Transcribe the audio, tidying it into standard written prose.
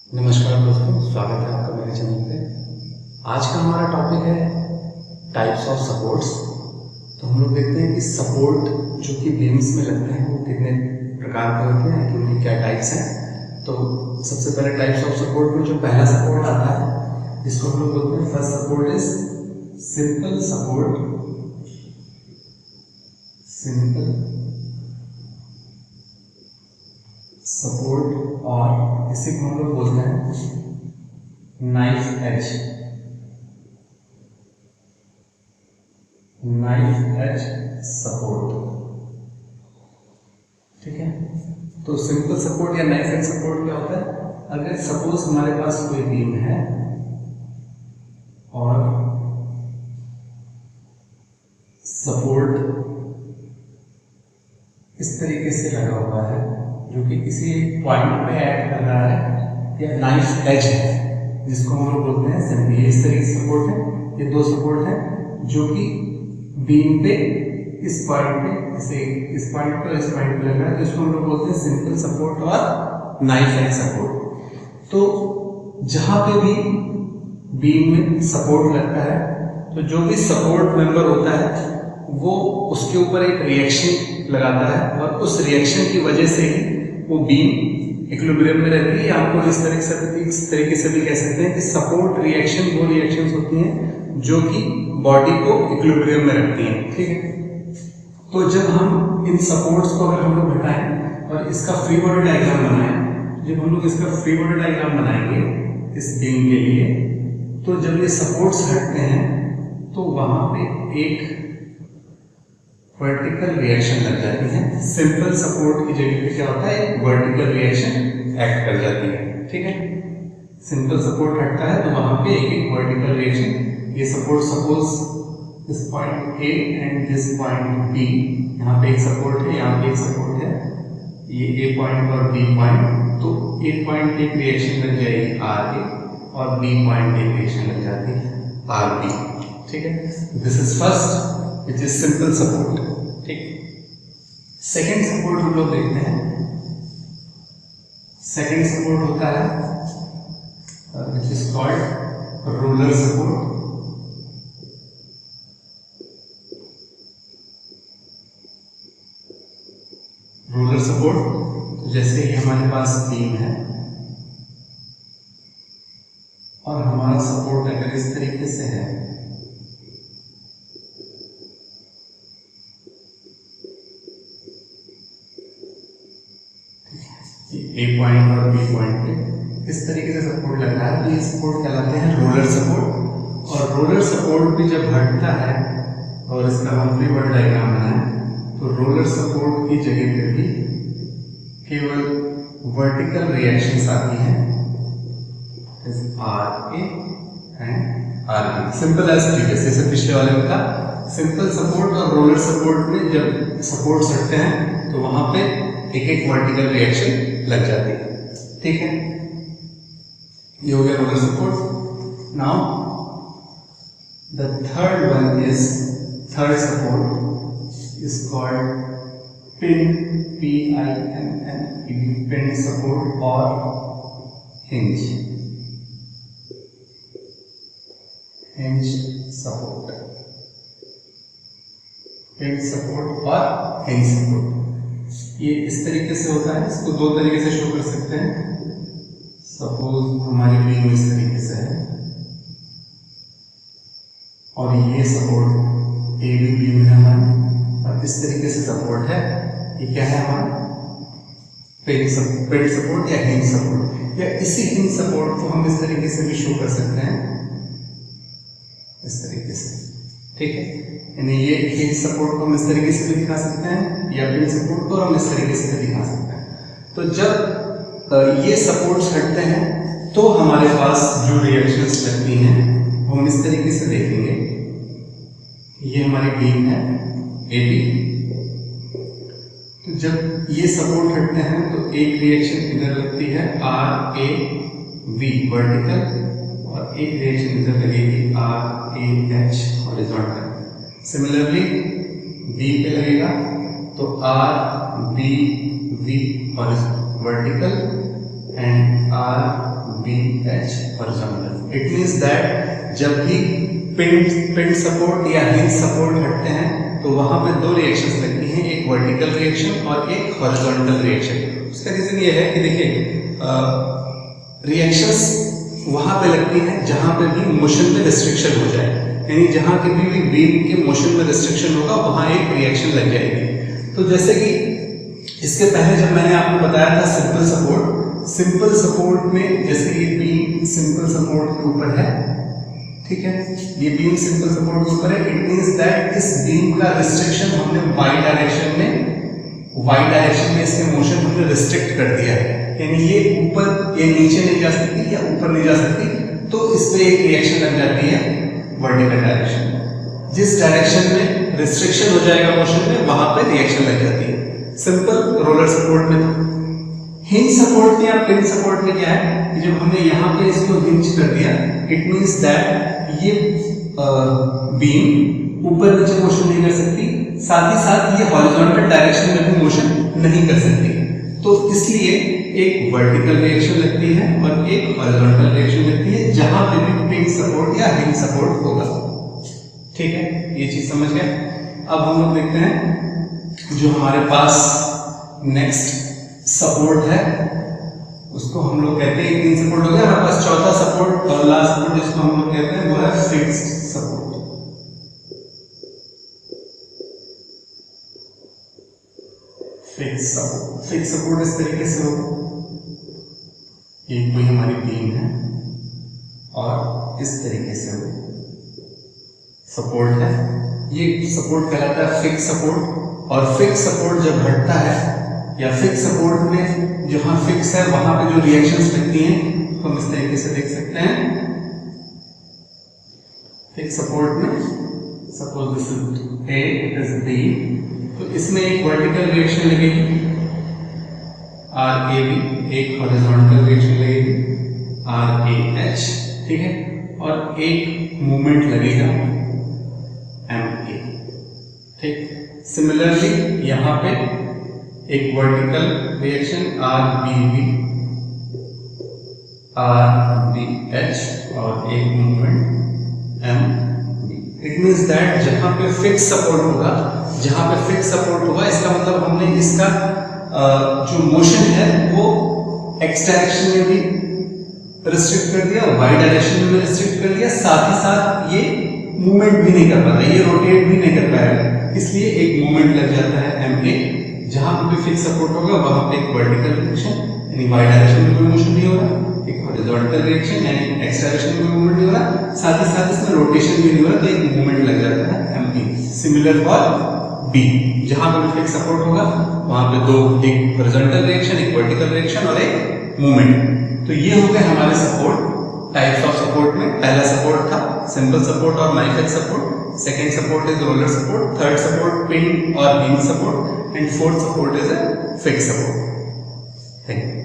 नमस्कार दोस्तों, स्वागत है आपका मेरे चैनल पे। आज का हमारा टॉपिक है टाइप्स ऑफ सपोर्ट्स। तो हम लोग देखते हैं कि सपोर्ट जो कि बीम्स में लगते हैं वो कितने प्रकार के होते हैं, कि उनकी क्या टाइप्स हैं। तो सबसे पहले टाइप्स ऑफ सपोर्ट में जो पहला सपोर्ट आता है जिसको हम लोग बोलते हैं first support is simple support. Simple support और इसी को हम लोग बोलते हैं knife edge. Knife edge support, ठीक है। तो सिंपल सपोर्ट या नाइफ एज सपोर्ट क्या होता है? अगर सपोज हमारे पास कोई बीम है और सपोर्ट इस तरीके से लगा हुआ है जो कि किसी पॉइंट पे ऐड कर रहा है, या नाइफ एज है जिसको हम लोग बोलते हैं सिंपली। इस तरीके से सपोर्ट है, ये दो सपोर्ट है जो कि बीम पे इस पॉइंट पे, जैसे इस पॉइंट पे इस पॉइंट पे लग रहा है, जिसको हम लोग बोलते हैं सिंपल सपोर्ट और नाइफ एज सपोर्ट। तो जहां पे भी बीम में सपोर्ट लगता है तो जो भी सपोर्ट मेंबर होता है वो उसके ऊपर एक रिएक्शन लगाता है और उस रिएक्शन की वजह से ही वो बीम इक्विलिब्रियम में रहती है। आपको इस तरीके से भी कह सकते हैं कि सपोर्ट रिएक्शन वो रिएक्शंस होती हैं जो कि बॉडी को इक्विलिब्रियम में रखती हैं, ठीक है। तो जब हम इन सपोर्ट्स को अगर हम लोग हटाएं और इसका फ्री बॉडी डायग्राम बनाएं, जब हम लोग इसका फ्री बॉडी डायग्राम बनाएंगे इस बीम के लिए, तो जब ये सपोर्ट्स हटते हैं तो वहां पे एक वर्टिकल रिएक्शन लग जाती है। सिंपल सपोर्ट की जगह पे क्या होता है, एक वर्टिकल रिएक्शन एक्ट कर जाती है, ठीक है। सिंपल सपोर्ट हटता है तो वहां पे एक वर्टिकल रिएक्शन, ये support suppose this point A and this point B, यहाँ पे एक सपोर्ट है, यहाँ पे एक सपोर्ट है, ये ए पॉइंट और बी पॉइंट, तो ए पॉइंट एक रिएक्शन लग जाएगी आर ए और बी पॉइंट एक रिएक्शन लग जाती है आर बी, ठीक है। This is first which is simple support, ठीक। सेकेंड सपोर्ट हम लोग देखते हैं। सेकेंड सपोर्ट होता है which is called roller support. Roller support जैसे ही हमारे पास बीम है और हमारा सपोर्ट अगर इस तरीके से है, ए पॉइंट और बी पॉइंट पे इस तरीके से सपोर्ट लग रहा है, तो ये सपोर्ट कहलाते हैं रोलर सपोर्ट। और रोलर सपोर्ट भी जब हटता है और इसका हम फ्री बॉडी डायग्राम बनाएं तो रोलर सपोर्ट की जगह पे भी केवल वर्टिकल रिएक्शंस आती हैं, R A and R B, simple as T. जैसे पिछले वाले में था, सिंपल सपोर्ट और रोलर सपोर्ट में जब सपोर्ट हटते हैं तो वहां पे एक एक वर्टिकल रिएक्शन लग जाती है, ठीक है। ये हो गया roller support. Now the third one is third support is called pin, P I N N, pin support और hinge, hinge support, pin support और हिंज सपोर्ट। ये इस तरीके से होता है, इसको दो तरीके से शो कर सकते हैं। सपोज हमारी बीम इस तरीके से है और ये सपोर्ट ए बी बीम है हमारी, और इस तरीके से सपोर्ट है, ये क्या है हमारा पेन सपोर्ट या हिंज सपोर्ट। या इसी हिंज सपोर्ट को हम इस तरीके से भी शो कर सकते हैं, इस तरीके से, ठीक है। यानी ये हिंज सपोर्ट को हम इस तरीके से भी दिखा सकते हैं या पिन सपोर्ट को हम इस तरीके से भी दिखा सकते हैं। तो जब ये सपोर्ट्स हटते हैं तो हमारे पास जो रिएक्शंस लगती हैं वो हम इस तरीके से देखेंगे। ये हमारी बीम है ए बी, तो जब ये सपोर्ट हटते हैं तो एक रिएक्शन इधर लगती है आर ए बी वर्टिकल, और एक रिएक्शन इधर लगेगी R A H horizontal. Similarly B पे लगेगा तो R B V vertical and R H horizontal. It means that जब भी पिन सपोर्ट या हिंज सपोर्ट हटते हैं तो वहां पे दो रिएक्शंस लगती हैं, एक वर्टिकल रिएक्शन और एक हॉरिजॉन्टल रिएक्शन। उसका रीजन ये है कि देखिए रिएक्शंस वहां पे लगती हैं जहां पे भी मोशन में रिस्ट्रिक्शन हो जाए, यानी जहां कभी भी बीम के मोशन में रिस्ट्रिक्शन होगा वहां एक रिएक्शन लग जाएगी। तो जैसे कि इसके पहले जब मैंने आपको बताया था सिंपल सपोर्ट में जैसे ये बीम सिंपल सपोर्ट के ऊपर है, ठीक है, ये बीम सिंपल सपोर्ट के ऊपर है। इट मींस दैट इस बीम का रिस्ट्रिक्शन हमने वाई डायरेक्शन में इसके मोशन हमने रिस्ट्रिक्ट कर दिया है, यानी ये ऊपर ये नीचे नहीं जा सकती या ऊपर नहीं जा सकती, तो इस पे एक रिएक्शन लग जाती है वर्टिकल डायरेक्शन में। जिस डायरेक्शन में रिस्ट्रिक्शन हो जाएगा मोशन में वहां पे रिएक्शन लग जाती है। सिंपल रोलर सपोर्ट में था। हिंज सपोर्ट में या पिन सपोर्ट में क्या है कि जब हमने यहाँ पे इसको हिंज कर दिया, इट मींस दैट ये बीम ऊपर नीचे मोशन नहीं कर सकती, साथ ही साथ ये हॉरिजॉन्टल डायरेक्शन में भी मोशन नहीं कर सकती, तो इसलिए एक वर्टिकल रिएक्शन लगती है और एक हॉरिजॉन्टल रिएक्शन लगती है जहां पे भी पिन सपोर्ट या हिंज सपोर्ट होगा। ठीक है, ये चीज समझ गए। अब हम लोग देखते हैं जो हमारे पास नेक्स्ट सपोर्ट है उसको हम लोग कहते हैं, तीन सपोर्ट हो गया हमारे पास, चौथा सपोर्ट और लास्ट सपोर्ट जिसको हम लोग कहते हैं वो है फिक्स्ड सपोर्ट। फिक्स सपोर्ट इस तरीके से हो, ये कोई हमारी बीम है और इस तरीके से हो सपोर्ट है, ये सपोर्ट कहलाता है फिक्स सपोर्ट। और फिक्स सपोर्ट जब हटता है या फिक्स सपोर्ट में जहां फिक्स है वहां पे जो रिएक्शंस लगती हैं तो हम इस तरीके से देख सकते हैं। फिक्स सपोर्ट में suppose this is A, it is B, तो इसमें एक वर्टिकल रिएक्शन लगेगी आर ए बी, एक हॉरिजॉन्टल रिएक्शन लगेगी आर ए एच, ठीक है, और एक मूवमेंट लगेगा एम ए, ठीक। सिमिलरली यहाँ पे एक vertical reaction R B B, R B H और एक movement M B. It means that जहां पे फिक्स सपोर्ट होगा, इसका मतलब हमने इसका जो मोशन है वो एक्स डायरेक्शन में भी रिस्ट्रिक्ट कर दिया, वाई डायरेक्शन में भी रिस्ट्रिक्ट कर दिया, साथ ही साथ ये मूवमेंट भी नहीं कर पाता, ये रोटेट भी नहीं कर पाएगा, इसलिए एक मूवमेंट लग जाता है एम ए। जहां पे भी फिक्स सपोर्ट होगा वहां पे एक वर्टिकल रिएक्शन यानी वाई डायरेक्शन में कोई मोशन नहीं हो रहा, एक हॉरिजॉन्टल रिएक्शन यानी एक्स डायरेक्शन में कोई मूवमेंट नहीं हो रहा, साथ ही साथ इसमें रोटेशन भी नहीं हो रहा, तो एक मूवमेंट लग जाता है M B. Similar for B, जहां पे भी फिक्स सपोर्ट होगा वहां पे दो, एक हॉरिजॉन्टल रिएक्शन, एक वर्टिकल रिएक्शन और एक मूवमेंट। तो ये हो गए हमारे सपोर्ट टाइप्स ऑफ सपोर्ट में। पहला सपोर्ट था सिंपल सपोर्ट और knife edge support, second support is roller support, third support pin और beam support, and fourth support is a fixed support. Thank you.